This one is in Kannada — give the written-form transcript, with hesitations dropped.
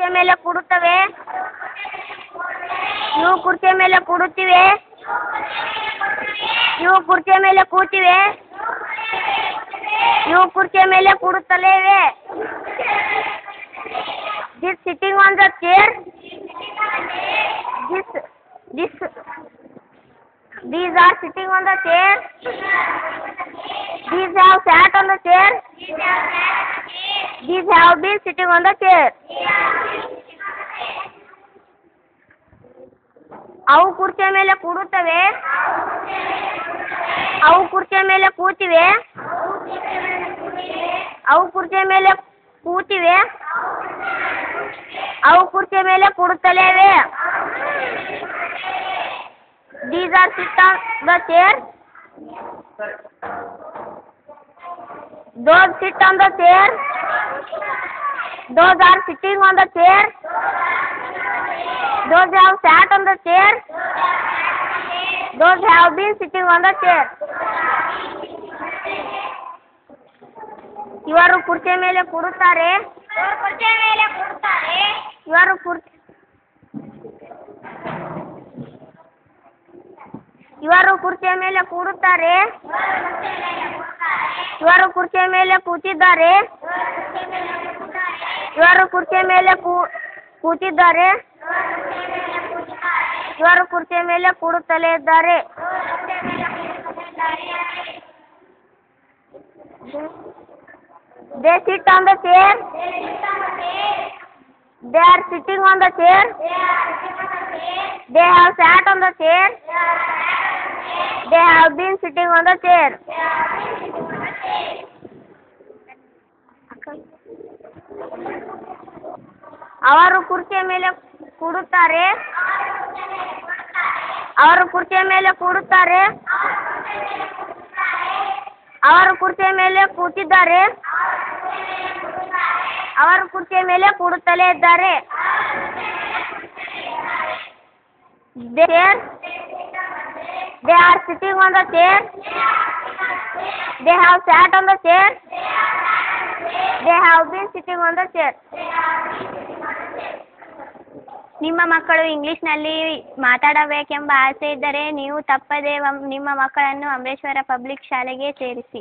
ಕುರ್ಚಿಯ ಮೇಲೆ ಕೂಡುತ್ತವೆ. ಇವು ಕುರ್ಚಿಯ ಮೇಲೆ ಕೂಡುತ್ತಿವೆ. ಇವು ಕುರ್ಚಿಯ ಮೇಲೆ ಕೂತಿವೆ. ಇವು ಕುರ್ಚಿಯ ಮೇಲೆ ಕೂಡುತ್ತಲೇ ಇವೆ. This sitting on the chair. These are sitting on the chair. These have sat on the chair. These have been sitting on the chair. ಅವು ಕುರ್ಚಿಯ ಮೇಲೆ ಕೂಡುತ್ತವೆ. ಅವು ಕುರ್ಚಿಯ ಮೇಲೆ ಕೂತಿವೆ. ಅವು ಕುರ್ಚಿಯ ಮೇಲೆ ಕೂತಿವೆ. ಅವು ಕುರ್ಚಿಯ ಮೇಲೆ ಕೂಡುತ್ತಲೇ ಇವೆ. These are sit on the chair. Those sit on the chair. Those are sitting on the chair. Those have sat on the chair. Those have been sitting on the chair. ಇವರು ಕುರ್ಚಿಯ ಮೇಲೆ ಕೂಡುತ್ತಾರೆ. ಇವರು ಕುರ್ಚಿಯ ಮೇಲೆ ಕೂಡುತ್ತಾರೆ. ಇವರು ಕುರ್ಚಿಯ ಮೇಲೆ ಕೂತಿದ್ದಾರೆ. ಇವರು ಕುರ್ಚಿಯ ಮೇಲೆ ಕೂತಿದ್ದಾರೆ. ಇವರು ಕುರ್ಚಿಯ ಮೇಲೆ ಕೂಡುತ್ತಲೇ ಇದ್ದಾರೆ. They sit on the chair. They are sitting on the chair. They have sat on the chair. They have been sitting on the chair. ಅವರು ಕುರ್ಚಿಯ ಮೇಲೆ ಕೂಡುತ್ತಾರೆ. ಅವರು ಕುರ್ಚಿಯ ಮೇಲೆ ಕೂಡುತ್ತಾರೆ. ಅವರು ಕುರ್ಚಿಯ ಮೇಲೆ ಕೂತಿದ್ದಾರೆ. ಅವರು ಕುರ್ಚಿಯ ಮೇಲೆ ಕೂಡುತ್ತಲೇ ಇದ್ದಾರೆ. They are sitting on the chair. They have sat on the chair. They have been sitting on the chair. ನಿಮ್ಮ ಮಕ್ಕಳು ಇಂಗ್ಲಿಷ್ನಲ್ಲಿ ಮಾತಾಡಬೇಕೆಂಬ ಆಸೆ ಇದ್ದರೆ ನೀವು ತಪ್ಪದೇ ನಿಮ್ಮ ಮಕ್ಕಳನ್ನು ಅಮರೇಶ್ವರ ಪಬ್ಲಿಕ್ ಶಾಲೆಗೆ ಸೇರಿಸಿ.